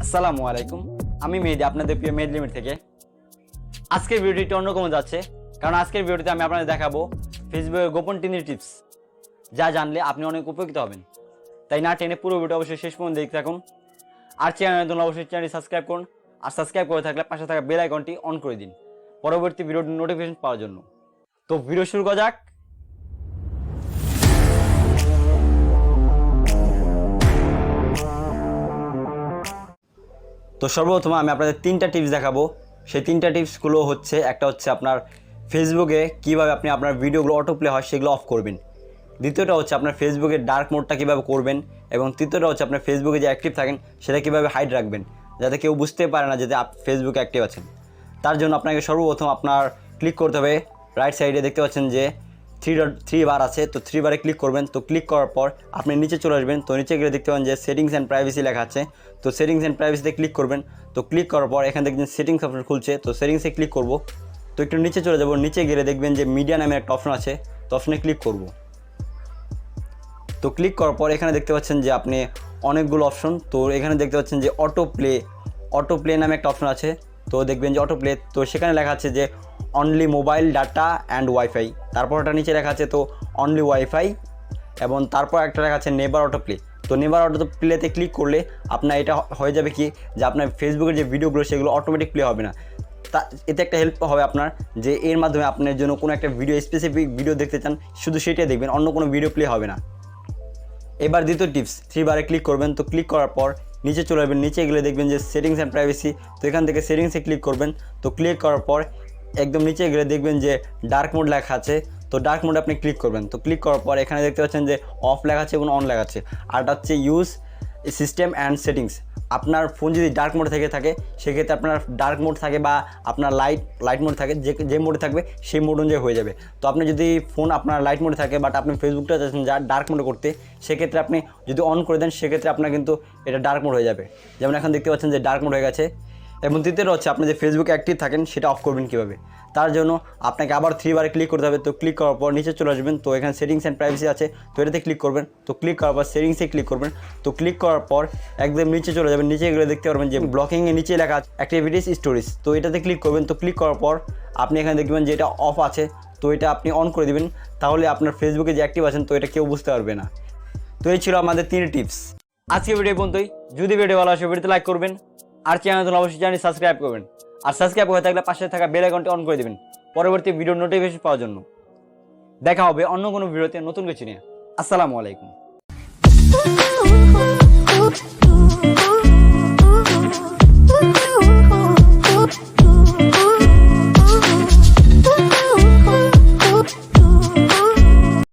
আসসালামু আলাইকুম, আমি মেহেদি, আপনাদের প্রিয় মেহেদি লিমিট থেকে। আজকের ভিডিওটি অন্যরকম যাচ্ছে, কারণ আজকের ভিডিওতে আমি আপনাদের দেখাবো ফেসবুকের গোপন 3টি টিপস, যা জানলে আপনি অনেক উপকৃত হবেন। তাই না টেনে পুরো ভিডিও অবশ্যই শেষ পর্যন্ত দেখতে থাকুন। আর চ্যানেলের জন্য অবশ্যই চ্যানেলটি সাবস্ক্রাইব করুন, আর সাবস্ক্রাইব করে থাকলে পাশে থাকা বেল আইকনটি অন করে দিন পরবর্তী ভিডিওর নোটিফিকেশন পাওয়ার জন্য। তো ভিডিও শুরু করা যাক। তো সর্বপ্রথম আমি আপনাদের 3টা টিপস দেখাবো। সেই 3টা টিপসগুলো হচ্ছে, একটা হচ্ছে আপনার ফেসবুকে কীভাবে আপনি আপনার ভিডিওগুলো অটো প্লে হয় সেগুলো অফ করবেন। দ্বিতীয়টা হচ্ছে আপনার ফেসবুকের ডার্ক মোডটা কীভাবে করবেন, এবং তৃতীয়টা হচ্ছে আপনার ফেসবুকে যে অ্যাক্টিভ থাকেন সেটা কীভাবে হাইড রাখবেন, যাতে কেউ বুঝতে পারে না যে ফেসবুকে অ্যাক্টিভ আছেন। তার জন্য আপনাকে সর্বপ্রথম আপনার ক্লিক করতে হবে, রাইট সাইডে দেখতে পাচ্ছেন যে থ্রি বার আছে, তো 3 বারে ক্লিক করবেন। তো ক্লিক করার পর আপনি নিচে চলে আসবেন, তো নিচে গেলে দেখতে পাবেন যে সেটিংস অ্যান্ড প্রাইভেসি লেখা আছে, তো সেটিংস অ্যান্ড প্রাইভেসিতে ক্লিক করবেন। তো ক্লিক করার পর এখান থেকে সেটিংস অপশন খুলছে, তো সেটিংসে ক্লিক করব। তো একটু নিচে চলে যাব, নিচে গেলে দেখবেন যে মিডিয়া নামে একটা অপশন আছে, তো অপশনে ক্লিক করব। তো ক্লিক করার পর এখানে দেখতে পাচ্ছেন যে আপনি অনেকগুলো অপশন, তো এখানে দেখতে পাচ্ছেন যে অটো প্লে নামে একটা অপশন আছে, তো দেখবেন যে অটো প্লে, তো সেখানে লেখা আছে যে only mobile data and wifi, তারপর ওটা নিচে লেখা আছে তো অনলি ওয়াইফাই, এবং তারপর একটা লেখা আছে নেভার অটো প্লে। তো নেভার অটো প্লেতে ক্লিক করলে আপনার এটা হয়ে যাবে কি, যে আপনার ফেসবুকের যে ভিডিওগুলো সেগুলো অটোমেটিক প্লে হবে না। তা এতে একটা হেল্প হবে আপনার, যে এর মাধ্যমে আপনার জন্য কোনো একটা ভিডিও, স্পেসিফিক ভিডিও দেখতে চান, শুধু সেটাই দেখবেন, অন্য কোনো ভিডিও প্লে হবে না। এবার দ্বিতীয় টিপস, 3 বারে ক্লিক করবেন। তো ক্লিক করার পর নিচে চলে আসবেন, নিচে গেলে দেখবেন যে সেটিংস অ্যান্ড প্রাইভেসি, তো এখান থেকে সেটিংসে ক্লিক করবেন। তো ক্লিক করার পর একদম নিচে গেলে দেখবেন যে ডার্ক মোড লেখা আছে, তো ডার্ক মোডে আপনি ক্লিক করবেন। তো ক্লিক করার পর এখানে দেখতে পাচ্ছেন যে অফ লেখা আছে এবং অন লেখা আছে, আর এটা হচ্ছে ইউজ সিস্টেম অ্যান্ড সেটিংস। আপনার ফোন যদি ডার্ক মোডে থাকে সেক্ষেত্রে আপনার ডার্ক মোড থাকে, বা আপনার লাইট মোড থাকে, যে মোডে থাকবে সেই মোড অনুযায়ী হয়ে যাবে। তো আপনি যদি ফোন আপনার লাইট মোডে থাকে, বাট আপনি ফেসবুকটা চাচ্ছেন যা ডার্ক মোডে করতে, সেক্ষেত্রে আপনি যদি অন করে দেন সেক্ষেত্রে আপনার কিন্তু এটা ডার্ক মোড হয়ে যাবে। যেমন এখন দেখতে পাচ্ছেন যে ডার্ক মোড হয়ে গেছে। এবং তৃতীয়টা হচ্ছে আপনি যে ফেসবুকে অ্যাক্টিভ থাকেন সেটা অফ করবেন কীভাবে। তার জন্য আপনাকে আবার 3 বারে ক্লিক করতে হবে। তো ক্লিক করার পর নিচে চলে আসবেন, তো এখানে সেটিংস অ্যান্ড প্রাইভেসি আছে, তো এটাতে ক্লিক করবেন। তো ক্লিক করার পর সেটিংসে ক্লিক করবেন। তো ক্লিক করার পর একদম নিচে চলে যাবেন, নিচে গেলে দেখতে পারবেন যে ব্লকিংয়ে নিচে লেখা আছে অ্যাক্টিভিটিস স্টোরিজ, তো এটাতে ক্লিক করবেন। তো ক্লিক করার পর আপনি এখানে দেখবেন যে এটা অফ আছে, তো এটা আপনি অন করে দেবেন, তাহলে আপনার ফেসবুকে যে অ্যাক্টিভ আছেন তো এটা কেউ বুঝতে পারবে না। তো এই ছিল আমাদের 3 টিপস। আজকে ভিডিও পর্যন্তই। যদি ভিডিও ভালো আসে ভিডিওতে লাইক করবেন, আর চ্যানেল অবশ্যই চ্যানেল সাবস্ক্রাইব করবেন, আর সাবস্ক্রাইব করে থাকলে পাশে থাকা বেল আইকনটি অন করে দেবেন পরবর্তী ভিডিও নোটিফিকেশন পাওয়ার জন্য। দেখা হবে অন্য কোনো ভিডিওতে নতুন কিছু নিয়ে। আসসালামু আলাইকুম।